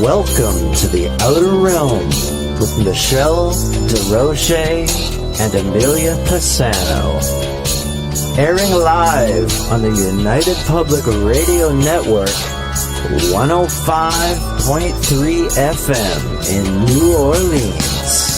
Welcome to the Outer Realm with Michelle DeRoche and Amelia Pisano. Airing live on the United Public Radio Network, 105.3 FM in New Orleans.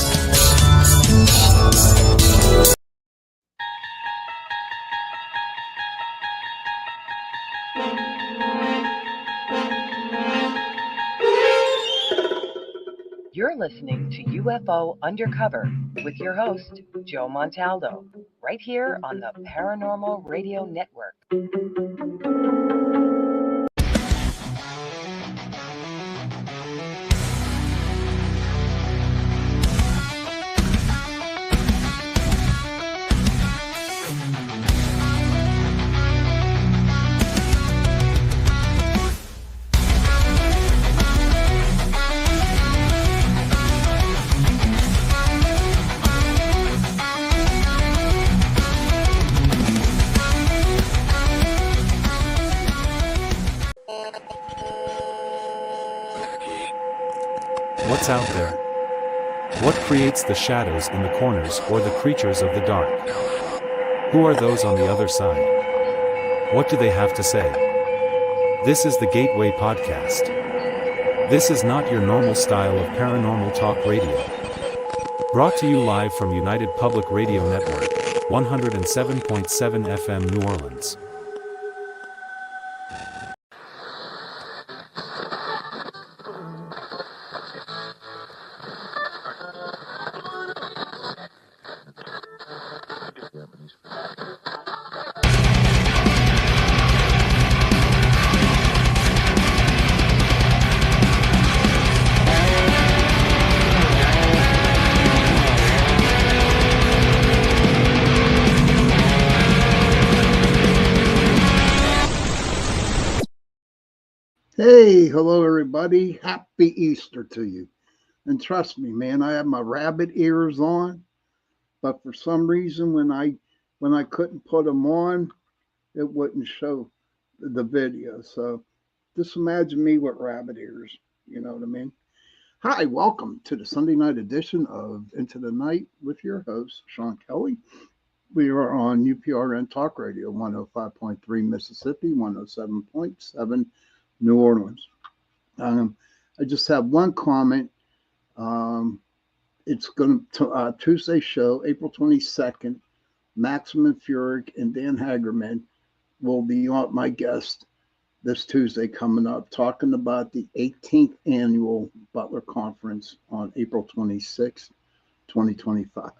You're listening to UFO Undercover with your host, Joe Montaldo, right here on the Paranormal Radio Network. What's out there? What creates the shadows in the corners or the creatures of the dark? Who are those on the other side? What do they have to say? This is the Gateway Podcast. This is not your normal style of paranormal talk radio. Brought to you live from United Public Radio Network, 107.7 FM New Orleans. Hey, hello everybody. Happy Easter to you. And trust me, man, I have my rabbit ears on, but for some reason when I couldn't put them on, it wouldn't show the video. So just imagine me with rabbit ears, you know what I mean? Hi, welcome to the Sunday night edition of Into the Night with your host, Sean Kelly. We are on UPRN Talk Radio, 105.3 Mississippi, 107.7 New Orleans. I just have one comment. It's going to Tuesday show, April 22nd. Maximum Furyk and Dan Hagerman will be on my guest this Tuesday coming up, talking about the 18th annual Butler Conference on April 26th, 2025.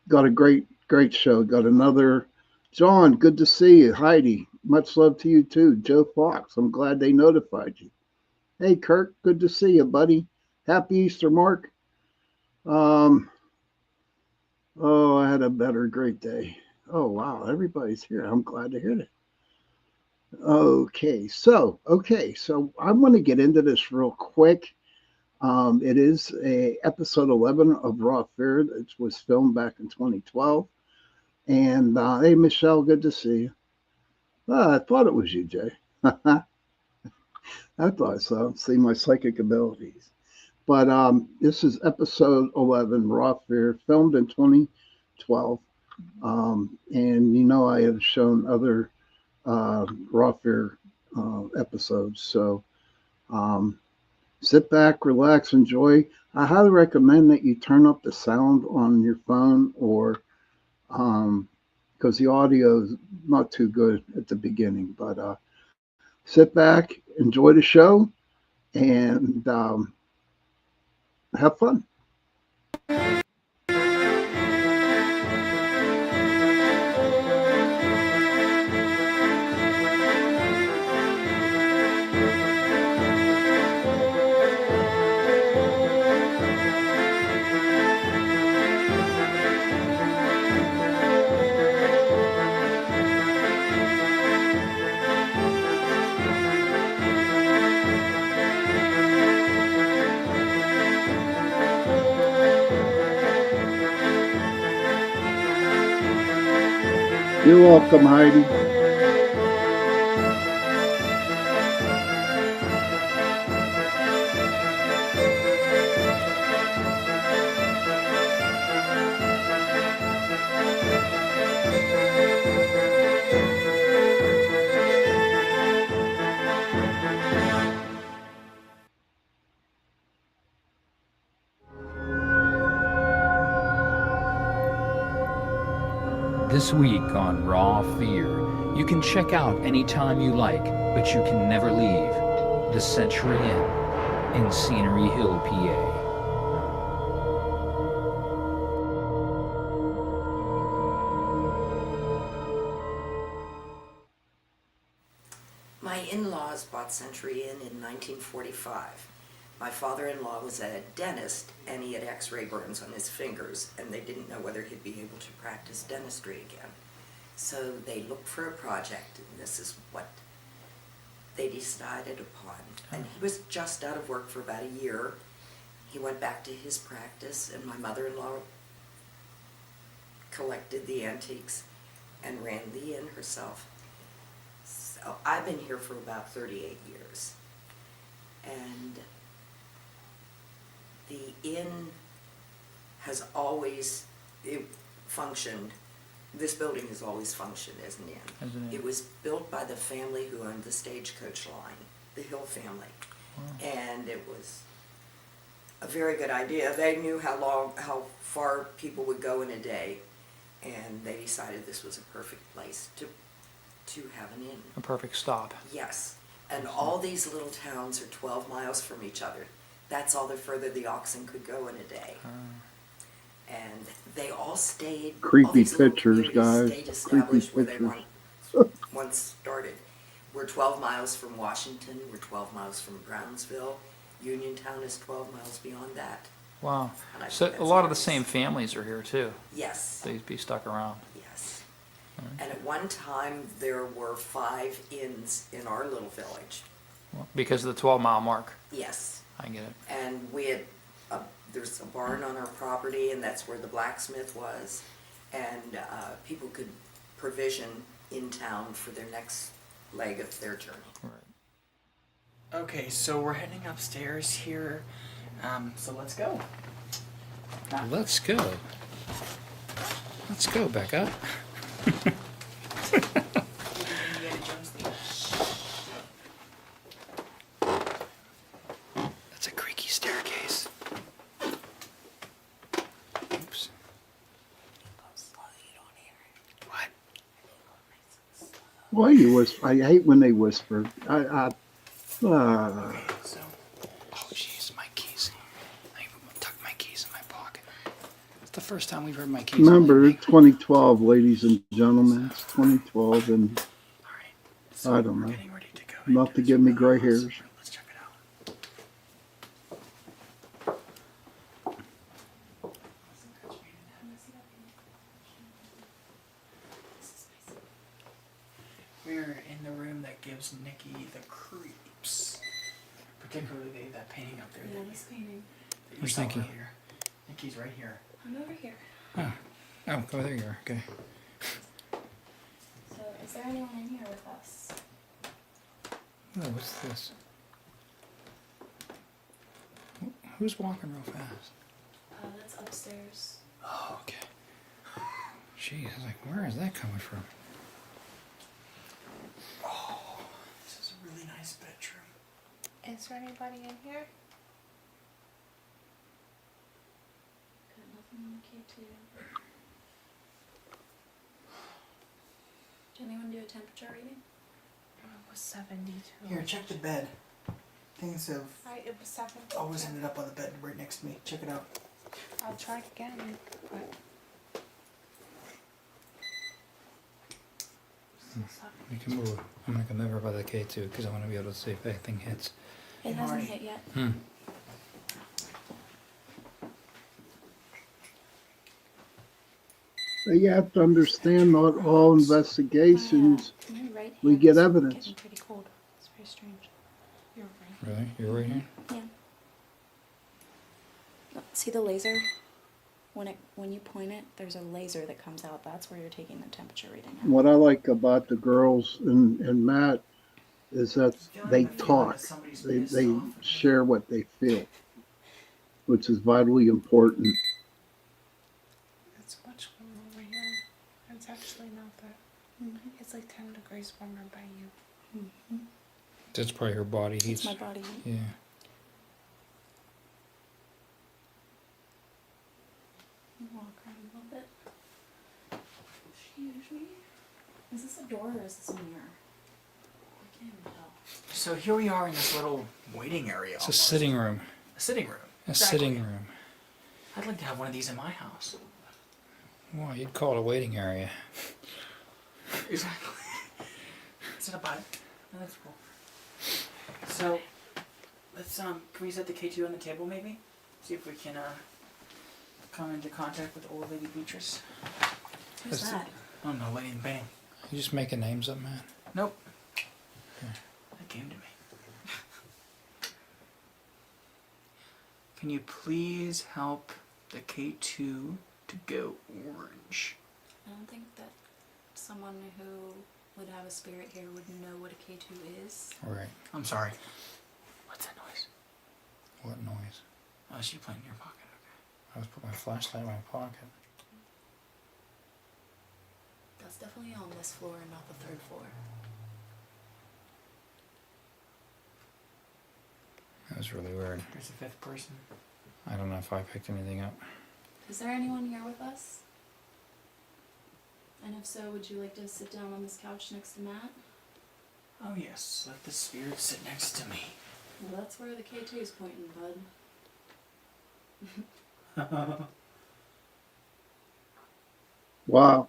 Got a great show. Got another. John, good to see you. Heidi, much love to you too. Joe Fox, I'm glad they notified you. Hey, Kirk, good to see you, buddy. Happy Easter, Mark. I had a great day. Oh, wow, everybody's here. I'm glad to hear that. Okay, so I want to get into this real quick. It is episode 11 of Raw Fear. It was filmed back in 2012. And hey, Michelle, good to see you. I thought it was you, Jay. I thought so. See my psychic abilities. But this is episode 11, Raw Fear, filmed in 2012. And you know I have shown other Raw Fear episodes. So sit back, relax, enjoy. I highly recommend that you turn up the sound on your phone or because the audio is not too good at the beginning, but sit back, enjoy the show, and have fun. You're welcome, Heidi. This week on Raw Fear, you can check out anytime you like, but you can never leave the Century Inn in Scenery Hill, PA. My in-laws bought Century Inn in 1945. My father-in-law was a dentist, and he had x-ray burns on his fingers, and they didn't know whether he'd be able to practice dentistry again. So they looked for a project, and this is what they decided upon. And he was just out of work for about a year. He went back to his practice, and my mother-in-law collected the antiques and ran the inn herself. So I've been here for about 38 years. And the inn has always functioned. This building has always functioned as an inn. As an inn. It was built by the family who owned the Stagecoach line, the Hill family. Wow. And it was a very good idea. They knew how far people would go in a day, and they decided this was a perfect place to have an inn. A perfect stop. Yes, and all these little towns are 12 miles from each other. That's all the further the oxen could go in a day. And they all stayed. Creepy all these little pictures, communities guys. Stayed Creepy established where they pictures. once started. We're 12 miles from Washington. We're 12 miles from Brownsville. Uniontown is 12 miles beyond that. Wow. And I So think a that's lot of the nice. same families are here too. Yes. They'd be stuck around. Yes. And at one time, there were 5 inns in our little village. Well, because of the 12-mile mark. Yes. I get it. And we had, there's a barn on our property, and that's where the blacksmith was. And people could provision in town for their next leg of their journey. Right. Okay, so we're heading upstairs here. So let's go. Let's go. Let's go, Becca. That's a creaky staircase. Oops. What? Why you whisper? I hate when they whisper. So, Oh, jeez, my keys. I tucked my keys in my pocket. It's the first time we've heard my keys. Remember, lately. 2012, ladies and gentlemen. It's 2012, and all right. So I don't we're know. getting ready to go Enough into to this give me room. gray hairs. Let's check it out. We're in the room that gives Nikki the creeps. Particularly that painting up there. Yeah, that this painting. you Where's saw Nikki? earlier. Nikki's right here. I'm over here. Oh, there you are. Okay. So, is there anyone in here with us? Oh, what's this? Who's walking real fast? That's upstairs. Oh, okay. Jeez, I was like, where is that coming from? Oh, this is a really nice bedroom. Is there anybody in here? Got nothing on the K2. Did anyone do a temperature reading? It was 72. Here, check the bed. Things have Right, it was 72. always ended up on the bed right next to me. Check it out. I'll try again, but We can move. I'm not gonna never by the K2 because I want to be able to see if anything hits. It Hey, hasn't Marty. hit yet. Hmm. You have to understand, not all investigations. My right we hand get is evidence. Getting pretty cold. it's very strange. You're right. Really? You're right here? Yeah. Look, see the laser? When you point it, there's a laser that comes out. That's where you're taking the temperature reading. At. What I like about the girls and Matt is that they talk. They share what they feel, which is vitally important. It's much warmer over here. It's actually not that. It's like 10 degrees warmer by you. Mm-hmm. That's probably her body heat. It's my body heat. Yeah. Walk around a little bit. Phew. Is this a door or is this a mirror? I can't even tell. So here we are in this little waiting area. It's a almost. sitting room. A sitting room. A Exactly. sitting room. I'd like to have one of these in my house. Well, you'd call it a waiting area. Exactly. Is it a bite? Oh, that's cool. So, let's can we set the K2 on the table maybe? See if we can come into contact with old lady Beatrice. Who's That's that? Oh no, Lady in Bang. You just making names up, man. Nope. Okay. That came to me. Can you please help the K2 to go orange? I don't think that someone who would have a spirit here would know what a K2 is. Right. I'm sorry. What's that noise? What noise? Oh, is she playing in your pocket? Okay. I was putting my flashlight in my pocket. That's definitely on this floor and not the third floor. That was really weird. There's a fifth person. I don't know if I picked anything up. Is there anyone here with us? And if so, would you like to sit down on this couch next to Matt? Oh yes, let the spirit sit next to me. Well, that's where the K2 is pointing, bud. Wow.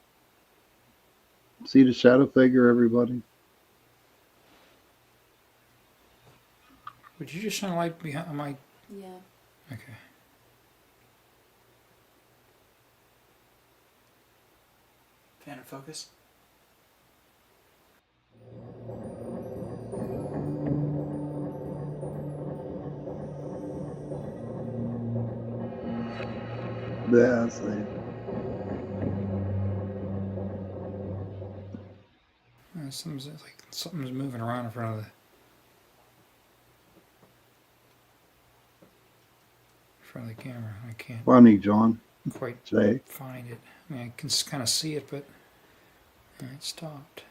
See the shadow figure, everybody? Would you just shine a light behind my... Yeah. Okay. Fan of focus. Yeah, I see. Something's moving around in front of the camera. I can't Funny, John. quite Say. find it. I mean, I can kind of see it, but it stopped.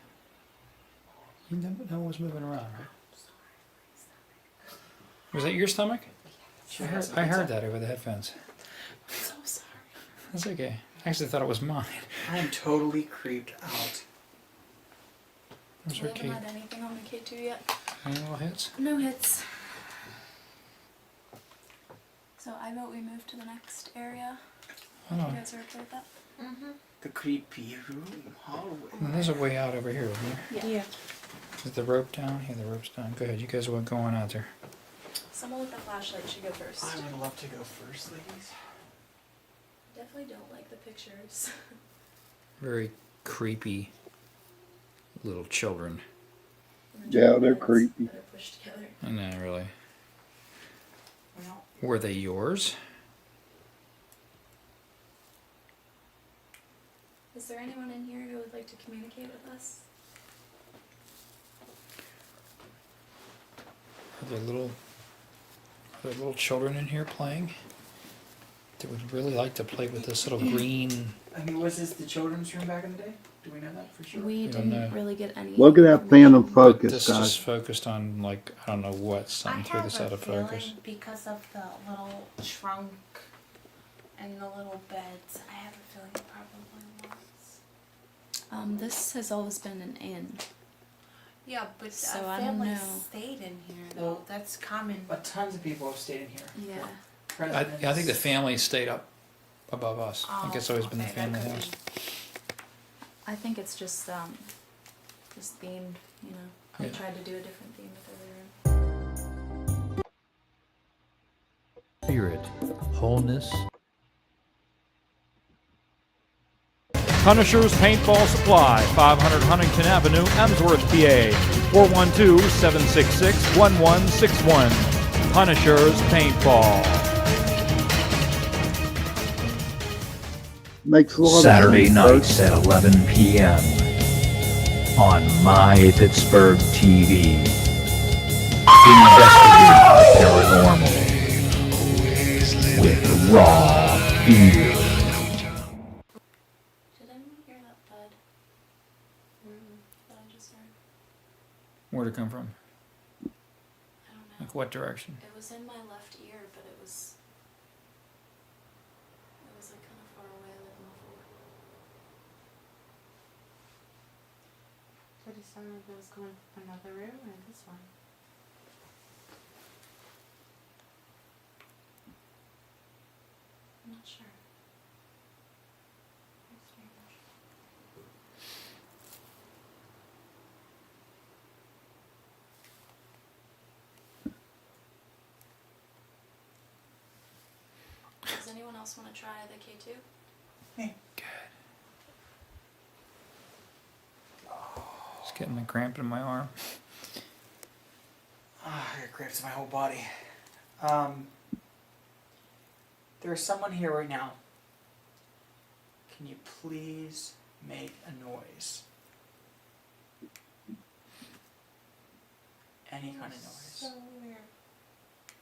You never know what's moving around, right? Was that your stomach? I heard that over the headphones. I'm so sorry. That's okay. I actually thought it was mine. I am totally creeped out. Those We are haven't K. had anything on the K2 yet. Any little hits? No hits. So I vote we move to the next area. I You don't know. guys are okay with that? Mm-hmm. The creepy room hallway. There's a way out over here, isn't there? Yeah. Is the rope down? Yeah, the rope's down. Go ahead. You guys want going out there. Someone with a flashlight should go first. I would love to go first, ladies. Definitely don't like the pictures. Very creepy little children. Yeah, they're creepy. That are pushed together. No, really. Well, Were they yours? Is there anyone in here who would like to communicate with us? Are there little children in here playing? They would really like to play with this little green. I mean, was this the children's room back in the day? Do we know that for sure? We don't didn't know. really get any. Look at that information. phantom focus, This guys. just focused on, like, I don't know what, something threw this out of focus. Because of the little trunk and the little beds, I have a feeling it probably was. This has always been an inn. Yeah, but So I don't families know. stayed in here though. Well, That's common. But tons of people have stayed in here. Yeah. I think the family stayed up above us. I think it's always been the okay, that family could house. be. I think it's just themed, you know. They Yeah. tried to do a different theme with every room. Spirit, wholeness, Punisher's Paintball Supply, 500 Huntington Avenue, Emsworth, PA. 412-766-1161. Punisher's Paintball. Makes a lot Saturday of sense, nights folks. at 11 p.m. on My Pittsburgh TV. Investigating the paranormal with Raw Fear. Did anyone hear that thud? That I just heard? Where'd it come from? I don't know. Like what direction? It was in my left ear, but it was like kind of far away, like on the floor. some of those going from another room or this one? I'm not sure. Very strange. Does anyone else want to try the K2? Just getting a cramp in my arm. I got cramps in my whole body. There's someone here right now. Can you please make a noise? Any kind of noise. So weird.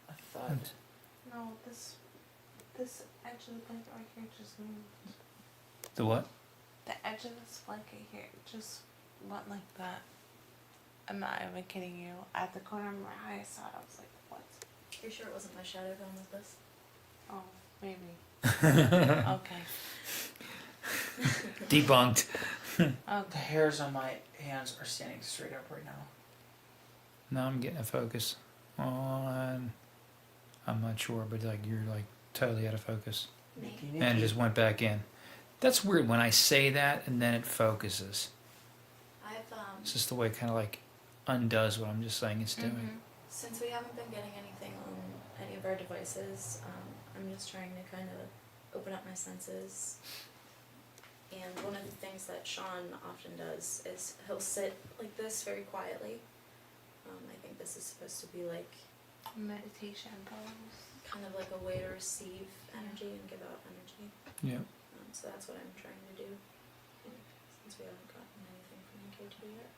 A thud. No, this edge of the blanket right here just moved. The what? The edge of this blanket here just went like that. I'm not even kidding you. At the corner of my eye, I saw it. I was like, what? You're sure it wasn't my shadow going with this? Oh, maybe. Okay. Debunked. The hairs on my hands are standing straight up right now. Now I'm getting a focus on. I'm not sure, but like you're like totally out of focus, and it just went back in. That's weird when I say that and then it focuses. It's just the way it kind of like undoes what I'm just saying it's doing. Since we haven't been getting anything on any of our devices, I'm just trying to kind of open up my senses. And one of the things that Sean often does is he'll sit like this very quietly. I think this is supposed to be like meditation pose. Kind of like a way to receive energy and give out energy. Yeah. So that's what I'm trying to do. Since we haven't gotten anything from K2 yet.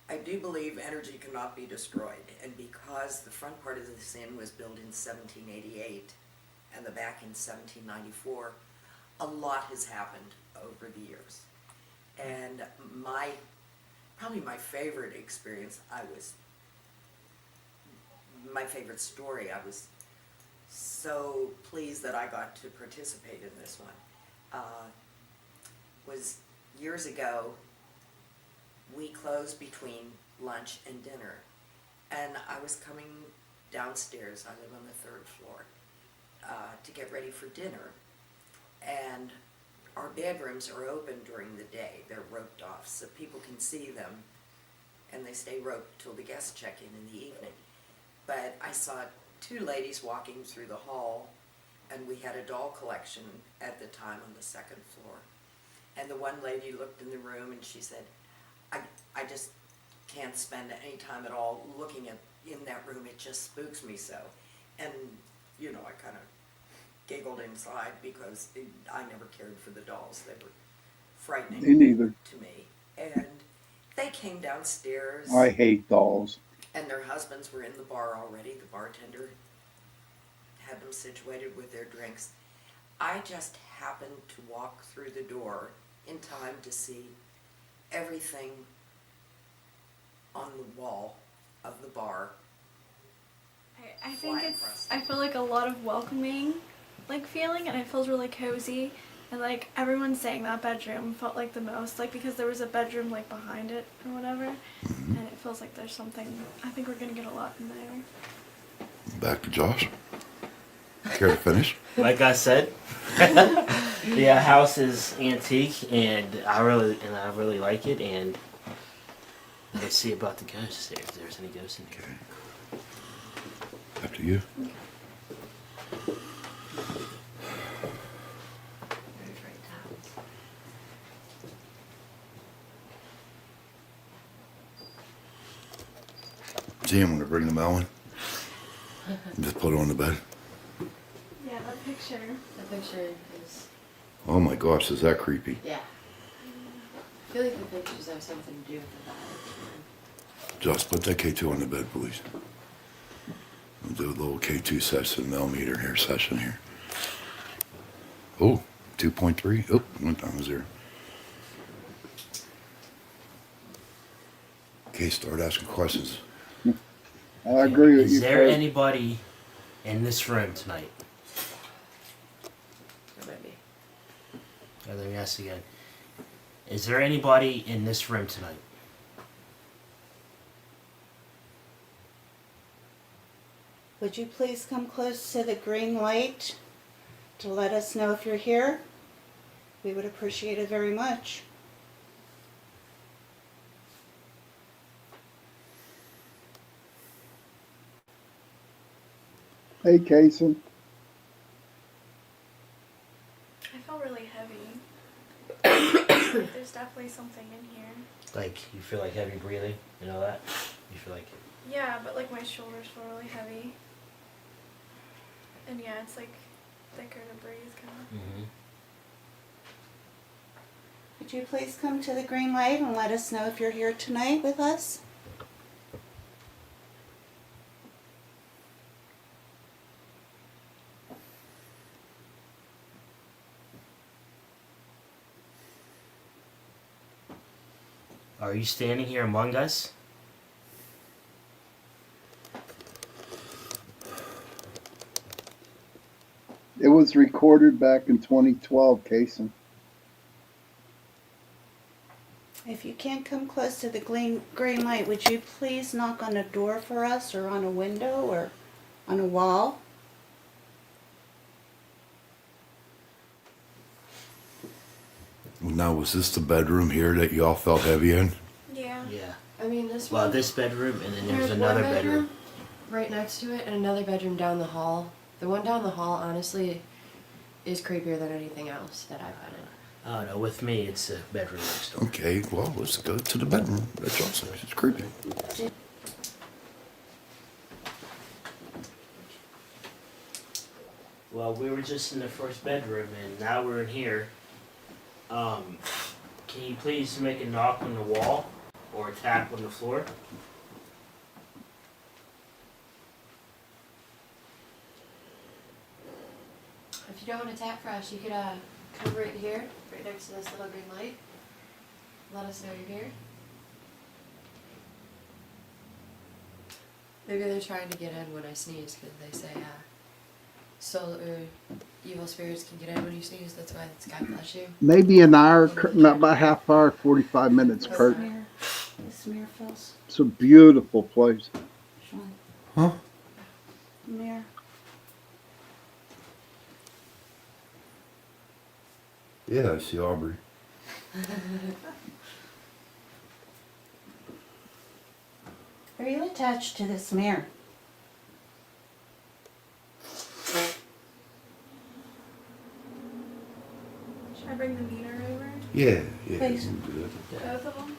I do believe energy cannot be destroyed, and because the front part of this inn was built in 1788 and the back in 1794, a lot has happened over the years. And probably my favorite experience, my favorite story, I was so pleased that I got to participate in this one, was years ago. We closed between lunch and dinner, and I was coming downstairs, I live on the 3rd floor, to get ready for dinner, and our bedrooms are open during the day. They're roped off so people can see them, and they stay roped till the guests check in the evening. But I saw 2 ladies walking through the hall, and we had a doll collection at the time on the 2nd floor. And the one lady looked in the room and she said, I just can't spend any time at all looking in that room. It just spooks me so. And, you know, I kind of giggled inside because I never cared for the dolls. They were frightening Me neither. to me. And they came downstairs. I hate dolls. And their husbands were in the bar already. The bartender had them situated with their drinks. I just happened to walk through the door in time to see everything on the wall of the bar. I think fly it's, across. I feel like a lot of welcoming, like, feeling, and it feels really cozy, and, like, everyone saying that bedroom felt like the most, like, because there was a bedroom, like, behind it, or whatever, and it feels like there's something, I think we're gonna get a lot in there. Back to Josh. Care to finish? Like I said, the house is antique, and I really like it. And let's see about the ghosts there. If there's any ghosts in here. After you. Gee, I'm gonna bring the Melon. Just put it on the bed. Yeah, that picture. The picture is... Oh my gosh, is that creepy? Yeah. I feel like the pictures have something to do with the vibe. Just put that K2 on the bed, please. We'll do a little K2 session, millimeter here session here. Oh, 2.3. Oh, went down to 0. Okay, start asking questions. I agree with you. Is there anybody in this room tonight? There might be. Let me ask again. Is there anybody in this room tonight? Would you please come close to the green light to let us know if you're here? We would appreciate it very much. Hey, Kason. I feel really heavy. Like there's definitely something in here. Like, you feel like heavy breathing? You know that? You feel like... Yeah, but like my shoulders feel really heavy. And yeah, it's like thicker to breathe kind of. Mm-hmm. Would you please come to the green light and let us know if you're here tonight with us? Are you standing here among us? It was recorded back in 2012, Kason. If you can't come close to the green light, would you please knock on a door for us, or on a window, or on a wall? Now, was this the bedroom here that y'all felt heavy in? Yeah. Yeah. I mean, this Well, one. this bedroom, and then there's There's another one bedroom. right next to it, and another bedroom down the hall. The one down the hall, honestly, is creepier than anything else that I've been in. Oh no, with me it's a bedroom next door. Okay, well, let's go to the bedroom. That's awesome. It's creepy. Well, we were just in the first bedroom, and now we're in here. Can you please make a knock on the wall or a tap on the floor? If you don't want to tap for us, you could come right here, right next to this little green light. Let us know you're here. Maybe they're trying to get in when I sneeze, because they say soul or evil spirits can get in when you sneeze. That's why it's God bless you. Maybe an hour, not about half hour, 45 minutes, Kurt. This mirror fills. It's a beautiful place. Sean. Huh? Mirror. Yeah, I see Aubrey. Are you attached to this mirror? Should I bring the meter over? Yeah, Please. we can do that. Both of them?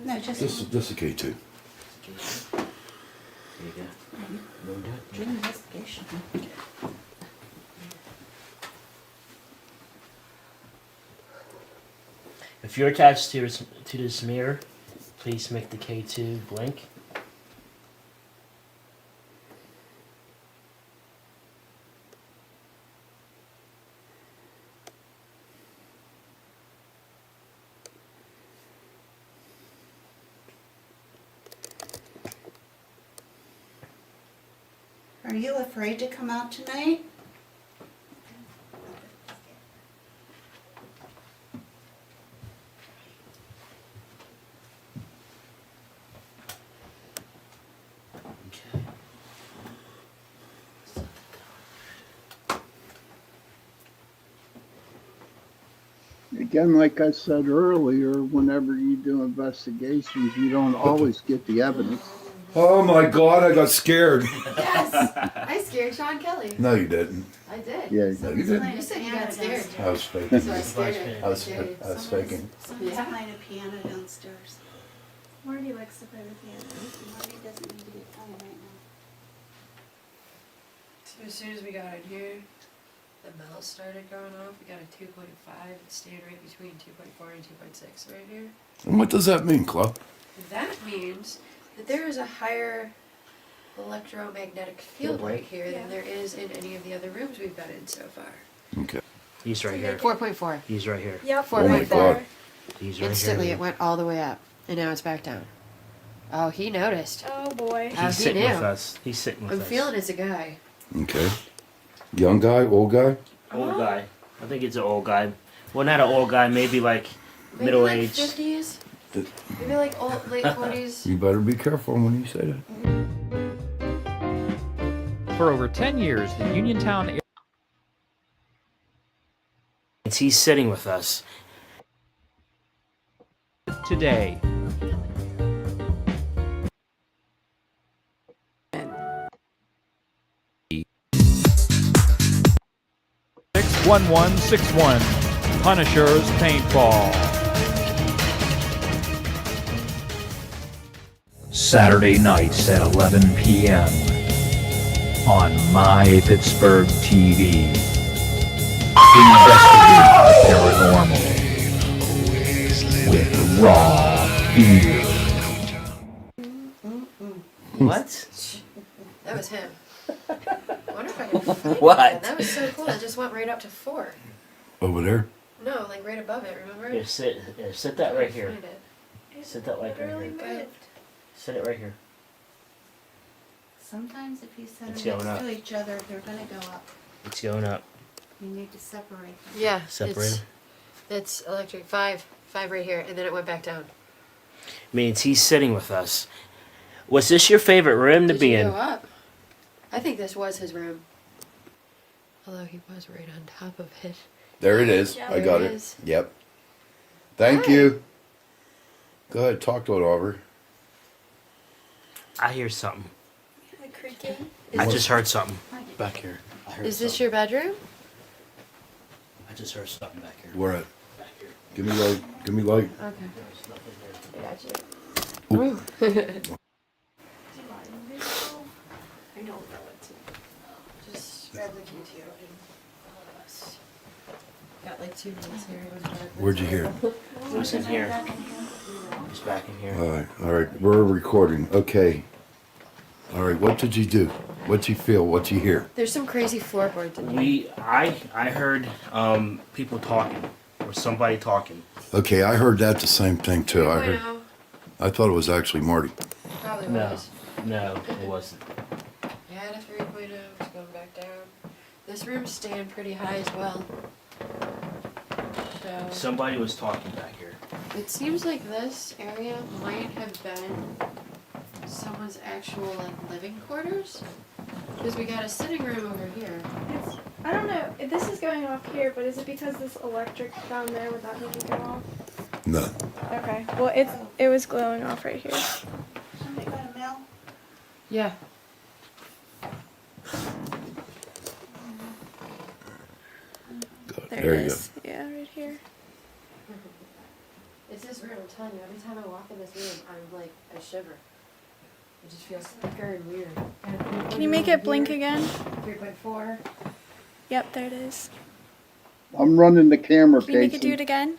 No, just This is K2. There you go. during the investigation. If you're attached to this mirror, please make the K2 blink. Are you afraid to come out tonight? Okay. Again, like I said earlier, whenever you do investigations, you don't always get the evidence. Oh my God, I got scared. Yes! I scared Sean Kelly. No, you didn't. I did. Yeah, No, you didn't. You said you got scared. I was faking. So I scared her. I was faking. Someone's Yeah. playing a piano downstairs. Marty likes to play the piano. Marty doesn't need to get home right now. So as soon as we got in here, the melt started going off. We got a 2.5. It's staying right between 2.4 and 2.6 right here. And what does that mean, Club? That means that there is a higher electromagnetic field right here than there is in any of the other rooms we've been in so far. Okay. He's right here. 4.4. He's right here. Yep. Oh my God. He's right Instantly, here. it went all the way up, and now it's back down. Oh, he noticed. Oh boy. Oh, He's he sitting knew. with us. He's sitting with I'm us. feeling it's a guy. Okay. Young guy, old guy? Old guy. I think it's an old guy. Well, not an old guy, maybe like Maybe middle like age. 50s. Maybe like late 40s. You better be careful when you say that. For over 10 years, the Uniontown He's sitting with us. today. Six 1161 Punisher's Paintball. Saturday nights at 11 p.m. on My Pittsburgh TV. Investigate the paranormal with raw fear. What? That was him. I wonder if I can find What? that. That was so cool. It just went right up to 4. Over there? No, like right above it, remember? Here, sit that right here. Find it. Sit that like right here. Good. Sit it right here. Sometimes if you set It's them going next up. to each other, they're going to go up. It's going up. You need to separate them. Yeah. Separate 'em? It's electric. 5 right here, and then it went back down. Means he's sitting with us. Was this your favorite room to Did be you in? go up? I think this was his room. Although he was right on top of it. There it is. Yeah, I there got it it. is. Yep. Thank you. Go ahead, talk to it, Aubrey. I hear something. The creaking. I just heard something back here. I heard Is this something. your bedroom? I just heard something back here. Where at? Give me light. Give me light. Okay. I got you. Ooh. I don't know what to. Just grab the QTO and follow us. Got like 2 minutes here. Where'd you hear it? It was in here. It's back in here. All right. We're recording. Okay. All right. What did you do? What'd you feel? What'd you hear? There's some crazy floorboards in here. I heard people talking or somebody talking. Okay, I heard that the same thing too. I thought it was actually Marty. Probably No, was. no, it wasn't. Yeah, a 3.0. It's going back down. This room's staying pretty high as well. So Somebody was talking back here. it seems like this area might have been someone's actual like living quarters. Because we got a sitting room over here. I don't know. This is going off here, but is it because this electric down there would that make it go off? No. Okay. Well, it was glowing off right here. Somebody got a mail? Yeah. There There it you is. Yeah, right here. It's this room, I'm telling you, every time I walk in this room, I'm like, I shiver. It just feels thicker and weird. Can you make it blink again? 3.4. Yep, there it is. I'm running the camera, Can you make it do Casey. it again?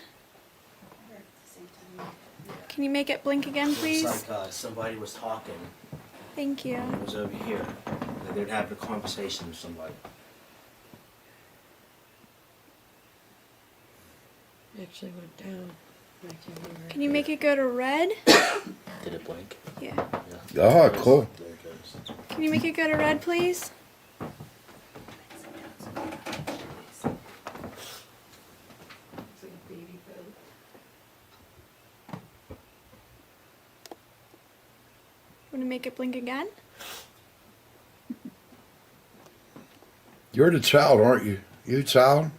Can you make it blink again, please? It's like somebody was talking. Thank you. It was over here. Like they're having a conversation with somebody. Actually went down. I can't remember. Can you make it go to red? Did it blink? Yeah. Ah, cool. There it goes. Can you make it go to red, please? It's like a baby boat. Want to make it blink again? You're the child, aren't you? You child?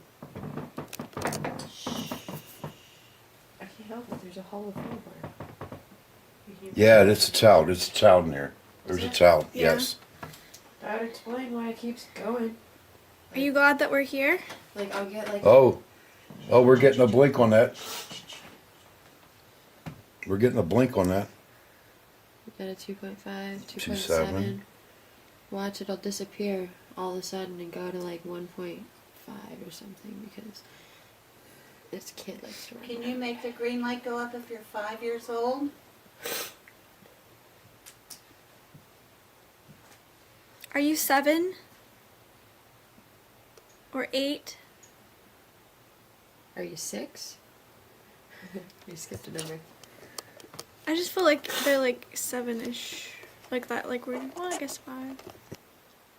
I can't help it, there's a hollow floorboard. Yeah, it's a child. It's a child in there. There's a it? child. Yeah. Yes. That would explain why it keeps going. Are you glad that we're here? Like, I'll get like... Oh, we're getting a blink on that. We're getting a blink on that. We got a 2.5, 2.7. 2.7. Watch, it'll disappear all of a sudden and go to like 1.5 or something because this kid likes to run. Can you make the green light go up if you're 5 years old? Are you 7? Or 8? Are you 6? You skipped a number. I just feel like they're like 7-ish. Like that, like we're, well, I guess 5.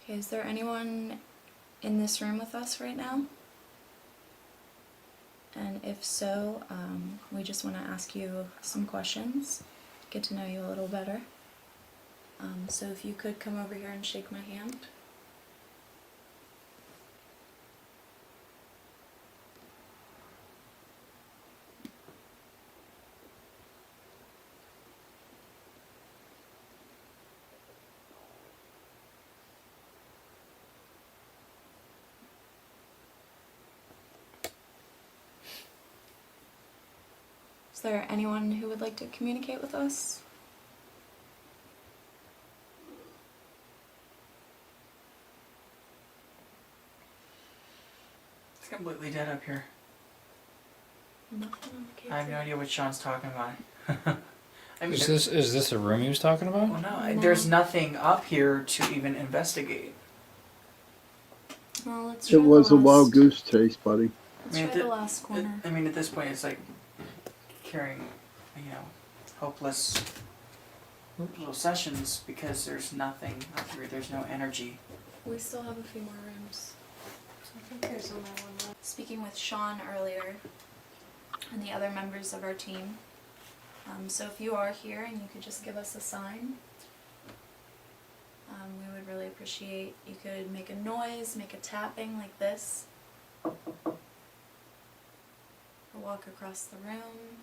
Okay, is there anyone in this room with us right now? And if so, we just want to ask you some questions, get to know you a little better. So if you could come over here and shake my hand. Is there anyone who would like to communicate with us? It's completely dead up here. Nothing on the I have no idea what Sean's talking about. I mean, Is this a room he was talking about? well, no, there's nothing up here to even investigate. Well, let's It try was the a wild last- goose chase, buddy. Let's try the last corner. I mean, at this point, it's like carrying, hopeless little sessions because there's nothing up here. There's no energy. We still have a few more rooms. I think there's only one left. Speaking with Sean earlier and the other members of our team. So if you are here and you could just give us a sign, we would really appreciate. You could make a noise, make a tapping like this, or walk across the room,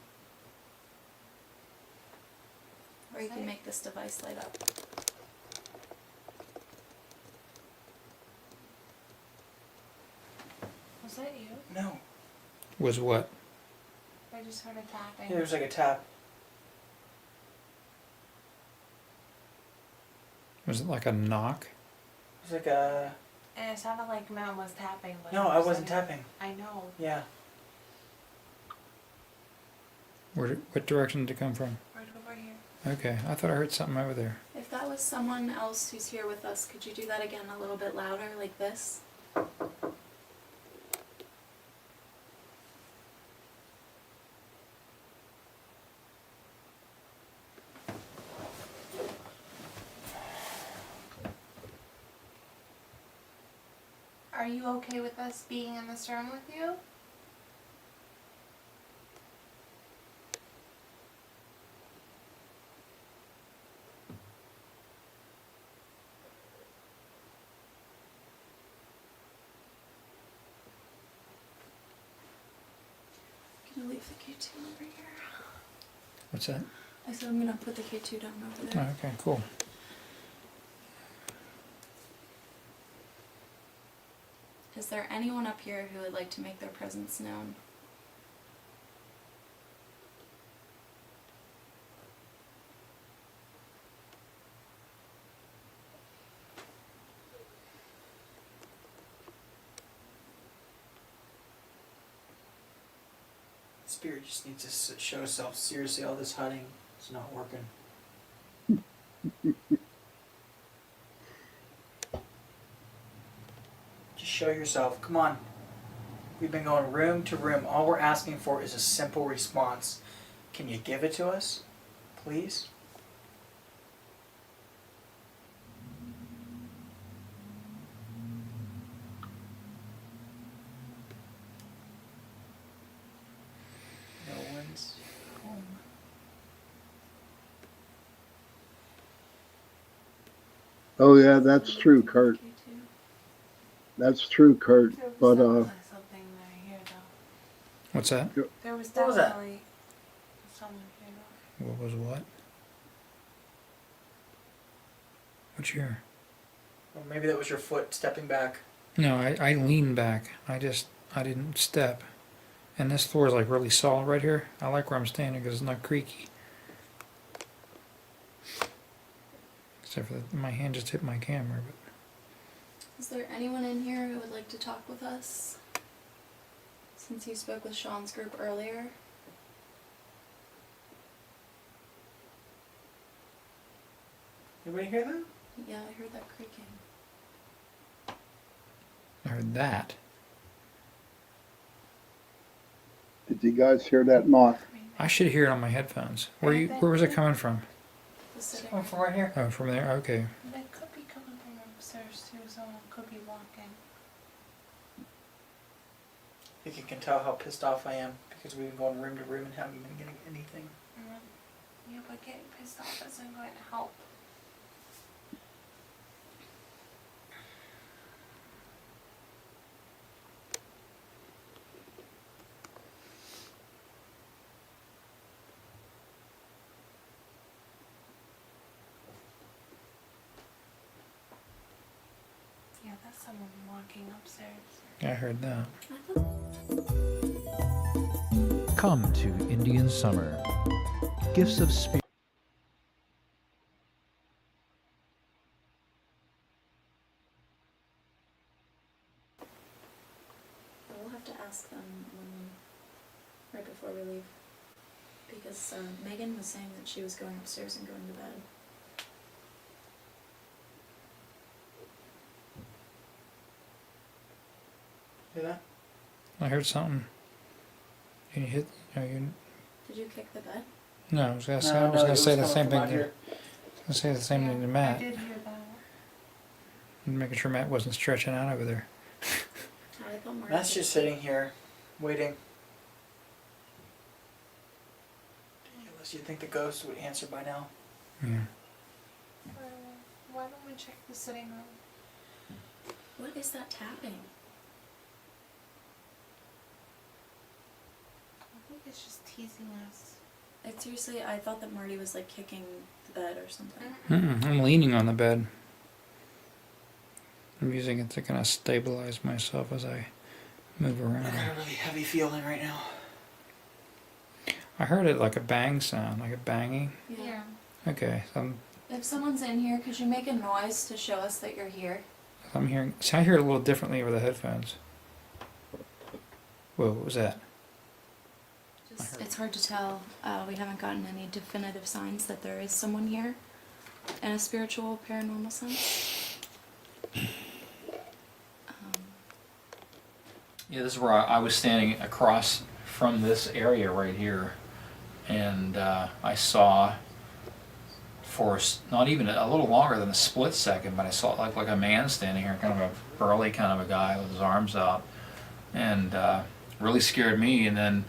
or you can make this device light up. Was that you? No. Was what? I just heard a tapping. Yeah, there's like a tap. Was it like a knock? It's like a. And it sounded like Mom was tapping. But No, I wasn't tapping. I know. Yeah. What direction did it come from? Right over here. Okay, I thought I heard something over there. If that was someone else who's here with us, could you do that again a little bit louder, like this? Are you okay with us being in this room with you? I'm gonna leave the K2 over here. What's that? I said I'm gonna put the K2 down over Oh, there. okay, cool. Is there anyone up here who would like to make their presence known? Spirit just needs to show itself. Seriously, all this hiding is not working. Just show yourself. Come on. We've been going room to room. All we're asking for is a simple response. Can you give it to us? Please? No one's home. Oh yeah, that's true, Kurt. That's true, Kurt. But Something there here though. What's that? There was What was that? definitely someone here. What was what? What's your? Or maybe that was your foot stepping back. No, I leaned back. I didn't step. And this floor is like really solid right here. I like where I'm standing because it's not creaky. Except for that my hand just hit my camera. But Is there anyone in here who would like to talk with us? Since you spoke with Sean's group earlier. Anybody hear that? Yeah, I heard that creaking. I heard that. did you guys hear that knock? I should hear it on my headphones. Where was it coming from? Oh, from right here. Oh, from there? Okay. It could be coming from upstairs too. Someone could be walking. think you can tell how pissed off I am because we've been going room to room and haven't been getting anything. Yeah, but getting pissed off isn't going to help. Yeah, that's someone walking upstairs. I heard that. Come to Indian Summer. Gifts of Spirit. We'll have to ask them right before we leave. Because Megan was saying that she was going upstairs and going to bed. Hear that? I heard something. You hit. You... Did you kick the bed? No, I was gonna say, No, I was it gonna say the coming same from thing. out here. I was gonna say the same thing to Matt. I did hear that. And making sure Matt wasn't stretching out over there. I thought Marty Matt's did. just sitting here, waiting. Unless you think the ghost would answer by now. Yeah. Why don't we check the sitting room? What is that tapping? I think it's just teasing us. Like seriously, I thought that Marty was like kicking the bed or something. I'm leaning on the bed. I'm using it to kind of stabilize myself as I move around. I got a really heavy feeling right now. I heard it like a bang sound, like a banging. Yeah. Okay, so If someone's in here, could you make a noise to show us that you're here? I'm hearing. See, I hear it a little differently over the headphones. Whoa, what was that? It's hard to tell. We haven't gotten any definitive signs that there is someone here in a spiritual, paranormal sense. Yeah, this is where I was standing across from this area right here, and I saw for not even a little longer than a split second, but I saw like a man standing here, kind of a burly kind of a guy with his arms out, and really scared me. And then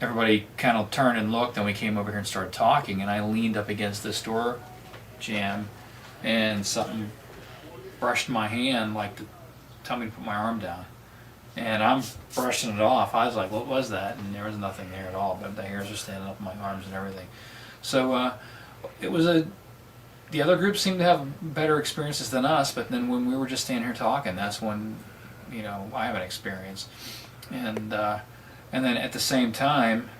everybody kind of turned and looked, and we came over here and started talking, and I leaned up against this door jamb, and something brushed my hand like to tell me to put my arm down. And I'm brushing it off. I was like, what was that? And there was nothing there at all, but the hairs are standing up on my arms and everything. So it was the other group seemed to have better experiences than us, but then when we were just standing here talking, that's when, I have an experience. And then at the same time,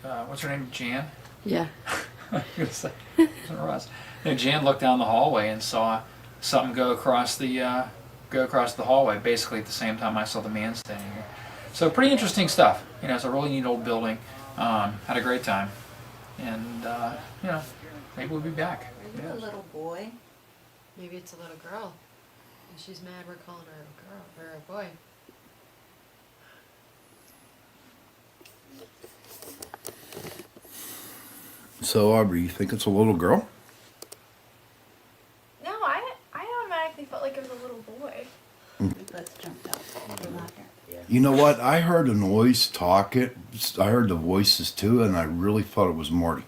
what's her name, Jan? Yeah. Ross. Jan looked down the hallway and saw something go across the hallway, basically at the same time I saw the man standing here. So pretty interesting stuff. It's a really neat old building. Had a great time, and maybe we'll be back. Are you a little boy? Maybe it's a little girl. And she's mad we're calling her a girl or a boy. So, Aubrey, you think it's a little girl? No, I automatically felt like it was a little boy. We both jumped up. We're laughing. You know what? I heard a noise talking. I heard the voices too, and I really thought it was Marty.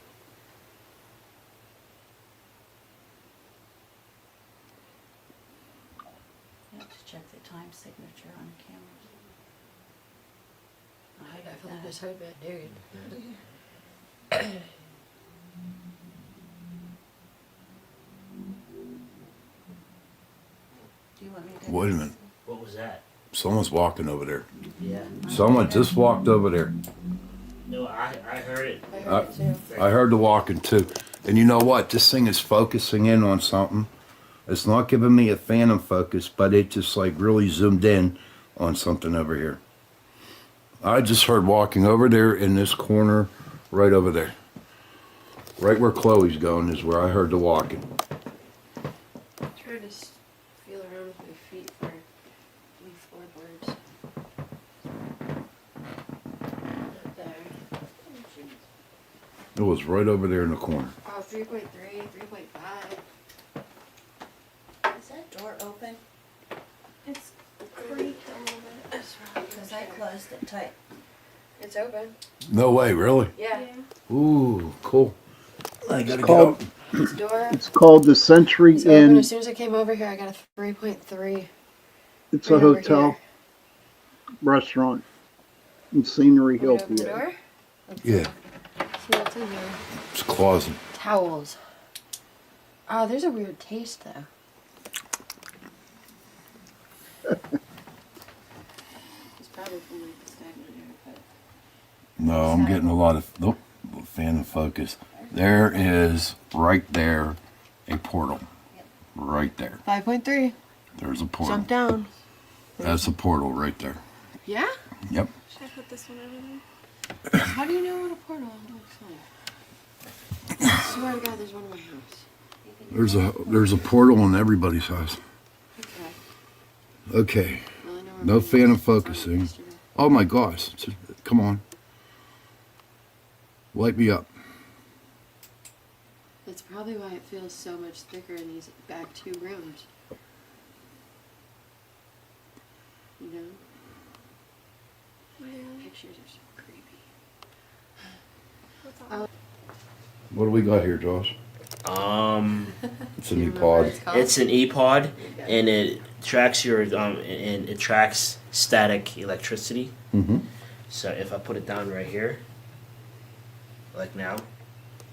You have to check the time signature on cameras. I Definitely just heard that dude. Do you want me to? Wait a minute. What was that? Someone's walking over there. Yeah. Someone just walked over there. No, I heard it. I heard the walking too. And you know what? This thing is focusing in on something. It's not giving me a phantom focus, but it just like really zoomed in on something over here. I just heard walking over there in this corner, right over there. Right where Chloe's going is where I heard the walking. Try to feel around with my feet for any floorboards. There. It was right over there in the corner. Oh, 3.3, 3.5. Is that door open? It's closed it tight. It's open. No way, really? Yeah. Ooh, cool. I It's gotta get called, up. Door. it's called the Century It's open. Inn. As soon as I came over here, I got a 3.3. It's a right over hotel here. restaurant in Scenery Want me Hill, to open the PA. door? Yeah, See what's in here. it's a closet. Towels. Oh, there's a weird taste though. It's probably from like the stagnant air, but No, I'm getting a lot of, nope, fan of focus. There is, right there, a portal. Right there. 5.3. There's a portal. Jump down. That's a portal right there. Yeah? Yep. Should I put this one over there? How do you know what a portal looks like? I swear to God, there's one in my house. There's a portal in everybody's house. Okay. Okay. Well, I know where No my fan of house was focusing. yesterday. Oh my gosh. Come on. Light me up. That's probably why it feels so much thicker in these back 2 rooms. You know? Pictures are so creepy. What do we got here, Josh? It's a new pod. It's an E-pod, and it tracks your and it tracks static electricity. Mm-hmm. So if I put it down right here, like now,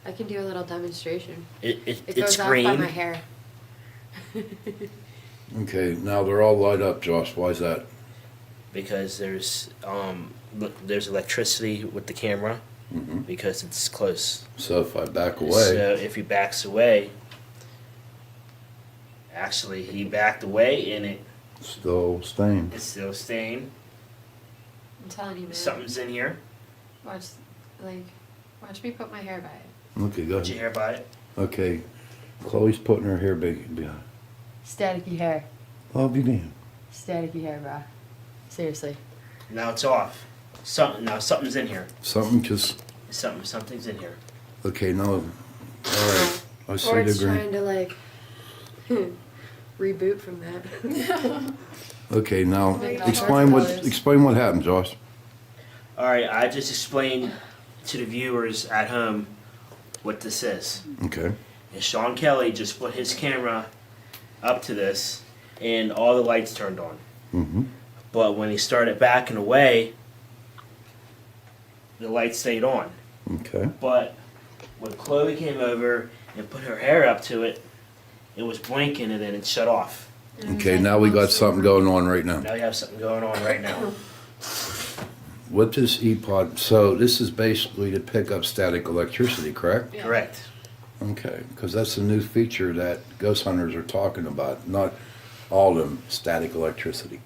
I can do a little demonstration. it It it's goes off green. by my hair. Okay, now they're all light up, Josh. Why is that? Because there's electricity with the camera Mm-hmm. because it's close. So if I back away, So if he backs away, actually he backed away and still staying. it's still staying. I'm telling you, man. Something's in here. Watch me put my hair by it. Okay, go Put your ahead. hair by it. Okay, Chloe's putting her hair behind. Staticky hair. I'll be damned. Staticky hair, bro. Seriously. Now it's off. Something's in here. Something just. Something's in here. Okay, no. All right. I see Or the it's green. trying to like reboot from that. Okay, now Make it all explain dark what colors. happened, Josh. All right, I just explained to the viewers at home what this is. Okay. And Sean Kelly just put his camera up to this, and all the lights turned on. Mm-hmm. But when he started backing away, the lights stayed on. Okay. But when Chloe came over and put her hair up to it, it was blinking and then it shut off. Okay, now we got something going on right now. Now we have something going on right now. With this E-pod, so this is basically to pick up static electricity, correct? Correct. Okay, because that's a new feature that ghost hunters are talking about, not all of them static electricity.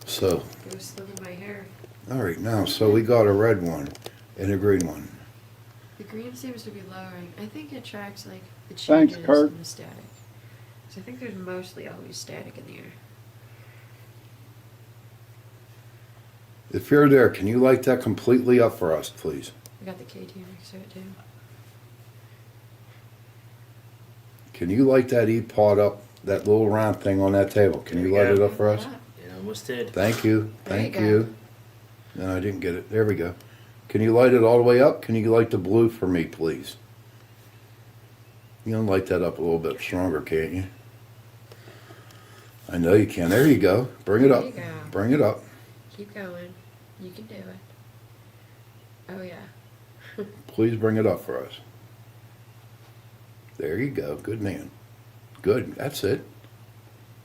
So, It was still in my hair. all right, now, so we got a red one and a green one. The green seems to be lowering. I think it tracks like the Thanks, changes Kurt. in the static. So I think there's mostly always static in the air. If you're there, can you light that completely up for us, please? We got the KT next to it too. Can you light that E-pod up, that little round thing on that table? Can you light it up for us? It almost did. Thank you, There you thank go. you. No, I didn't get it. There we go. Can you light it all the way up? Can you light the blue for me, please? You can light that up a little bit stronger, can't you? I know you can. There you go. Bring it There up. you go. Bring it up. Keep going. You can do it. Oh yeah. Please bring it up for us. There you go. Good man. Good. That's it.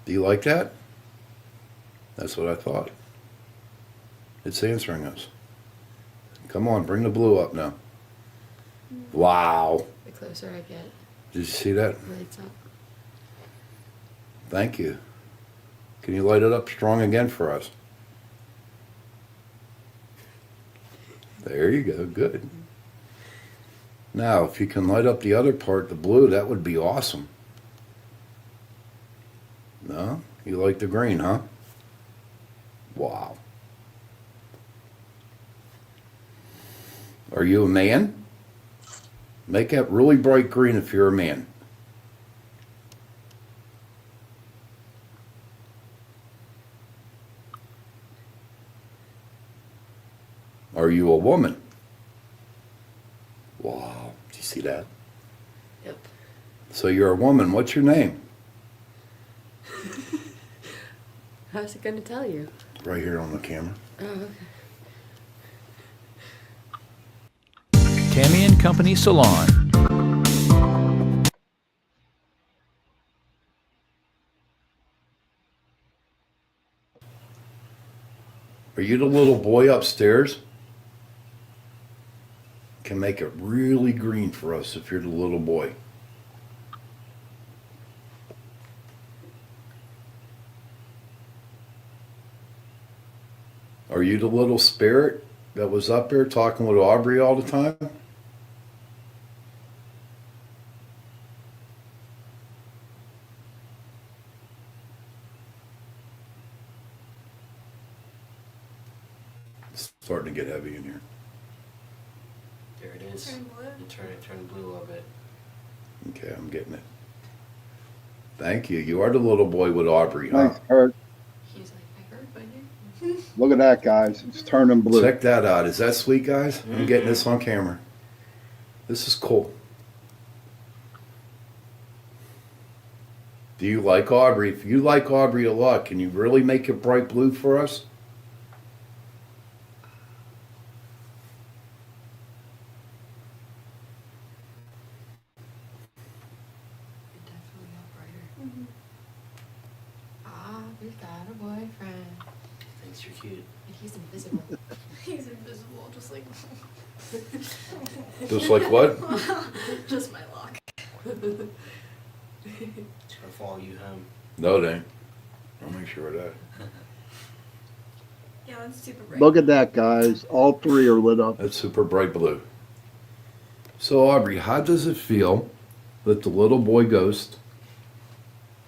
Do you like that? That's what I thought. It's answering us. Come on, bring the blue up now. Wow. The closer I get, Did you see that? it lights up. Thank you. Can you light it up strong again for us? There you go. Good. Now, if you can light up the other part, the blue, that would be awesome. No? You like the green, huh? Wow. Are you a man? Make that really bright green if you're a man. Are you a woman? Wow, do you see that? Yep. So you're a woman. What's your name? How's it gonna tell you? Right here on the camera. Oh, okay. Cami and Company Salon. Are you the little boy upstairs? Can make it really green for us if you're the little boy. Are you the little spirit that was up there talking with Aubrey all the time? It's starting to get heavy in here. There it is. Turn blue. You turn blue a little bit. Okay, I'm getting it. Thank you. You are the little boy with Aubrey, huh? Thanks, Kurt. He's like, I heard my name. Look at that, guys. It's turning blue. Check that out. Is that sweet, guys? I'm getting this on camera. This is cool. Do you like Aubrey? If you like Aubrey a lot, can you really make it bright blue for us? It definitely got brighter. Ah, we've got a boyfriend. Thinks you're cute. And he's invisible. He's invisible, just like. Just like what? Just my lock. It's gonna follow you home. No, it ain't. I'll make sure of that. Yeah, that's super bright. Look at that, guys. All three are lit up. That's super bright blue. So, Aubrey, how does it feel that the little boy ghost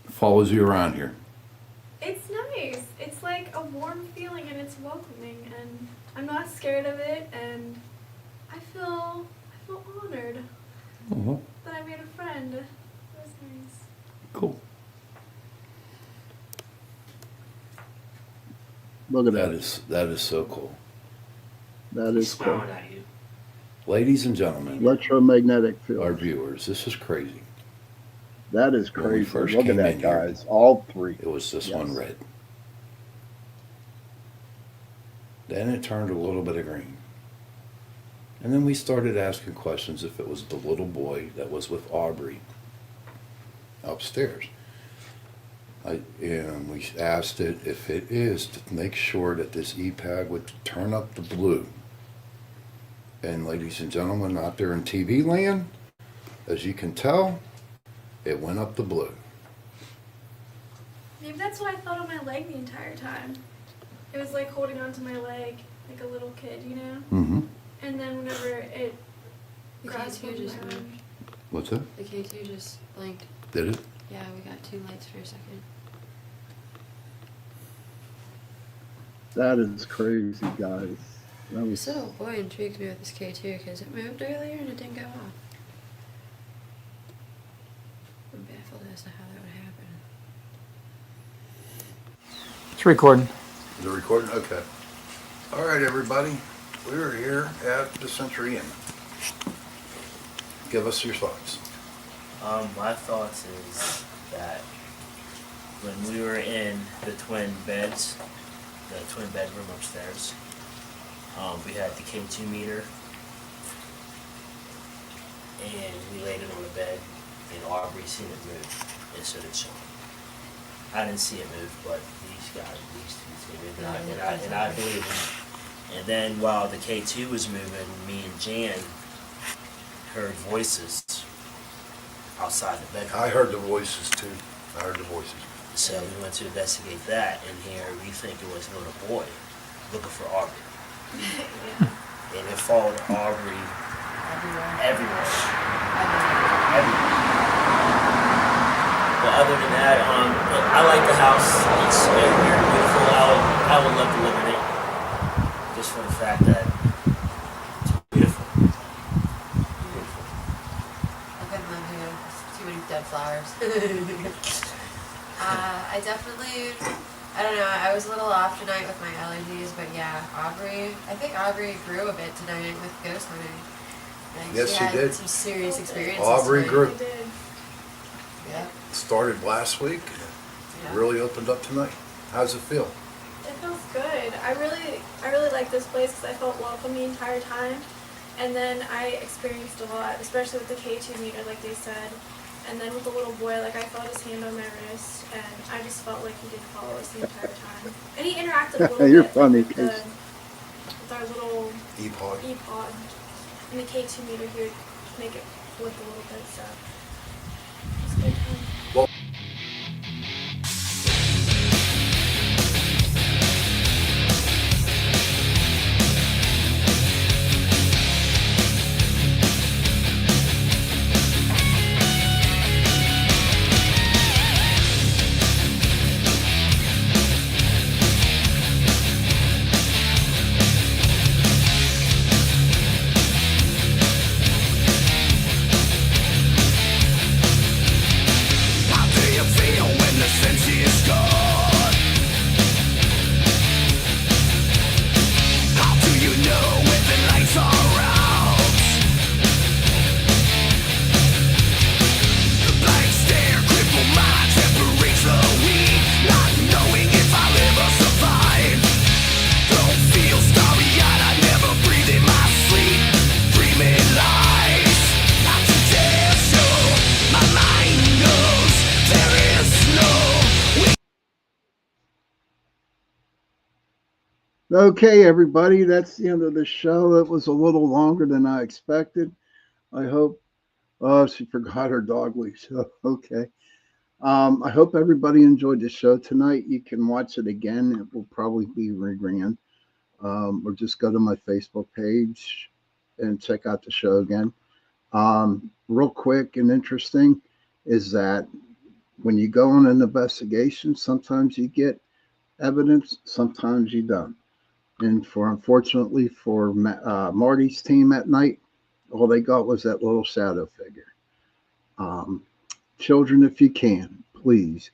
follows you around here? It's nice. It's like a warm feeling and it's welcoming and I'm not scared of it and I feel honored that I made a friend. That's nice. Cool. Look at That that. that is so cool. That is cool. Smiling at you. Ladies and gentlemen, Electromagnetic field. our viewers, this is crazy. That is When we crazy. first Look at came that, in here, guys. All three. it was this Yes. one red. Then it turned a little bit of green. And then we started asking questions if it was the little boy that was with Aubrey upstairs. And we asked it if it is to make sure that this EPAG would turn up the blue. And ladies and gentlemen out there in TV land, as you can tell, it went up the blue. Maybe that's what I felt on my leg the entire time. It was like holding onto my leg like a little kid, you know? Mm-hmm. And then whenever it The grabbed K2 just moved. moved. What's that? The K2 just blinked. Did it? Yeah, we got two lights for a second. That is crazy, guys. That was This little boy intrigues me with this K2 because it moved earlier and it didn't go off. I'm baffled as to how that would happen. It's recording. Is it recording? Okay. All right, everybody. We're here at the Century Inn. Give us your thoughts. My thoughts is that when we were in the twin beds, the twin bedroom upstairs, we had the K2 meter, and we laid it on the bed, and Aubrey seen it move, and so did Sean. I didn't see it move, but these two seen it, and I believe them. And then while the K2 was moving, me and Jan heard voices outside the bedroom. I heard the voices too. I heard the voices. So we went to investigate that, and here we think it was a little boy looking for Aubrey. And it followed Aubrey everywhere. But other than that, I like the house. It's very beautiful. I would love to live in it. Just for the fact that it's beautiful. I couldn't live here. There's too many dead flowers. I I don't know. I was a little off tonight with my allergies, but yeah, Aubrey. I think Aubrey grew a bit tonight with ghost hunting. Like, Yes, she had did. some serious experiences. Aubrey tonight. grew. Yeah. Started last week. Yeah. Really opened up tonight. How's it feel? It feels good. I really like this place because I felt welcome the entire time. And then I experienced a lot, especially with the K2 meter, like they said. And then with the little boy, like I felt his hand on my wrist, and I just felt like he did follow us the entire time. And he interacted a little You're bit funny, with, Casey. with our little E-pod. E-pod. And the K2 meter here to make it flip a little bit, so it's a good time. Well, Okay, everybody, that's the end of the show. It was a little longer than I expected. I hope. Oh, she forgot her dog leash. Okay. I hope everybody enjoyed the show tonight. You can watch it again. It will probably be reran. Or just go to my Facebook page and check out the show again. Real quick and interesting is that when you go on an investigation, sometimes you get evidence, sometimes you don't. And unfortunately for Marty's team at night, all they got was that little shadow figure. Children, if you can, please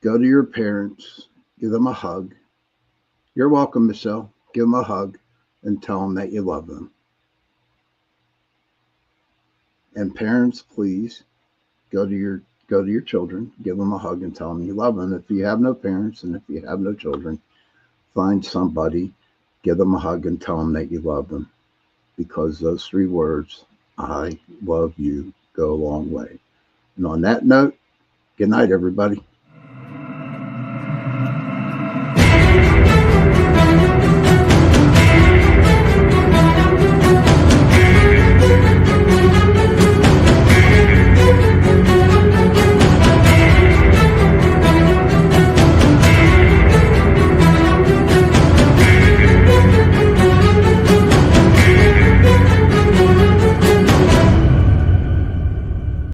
go to your parents, give them a hug. You're welcome, Michelle. Give them a hug and tell them that you love them. And parents, please go to your children, give them a hug and tell them you love them. If you have no parents and if you have no children, find somebody, give them a hug and tell them that you love them. Because those 3 words, I love you, go a long way. And on that note, good night, everybody.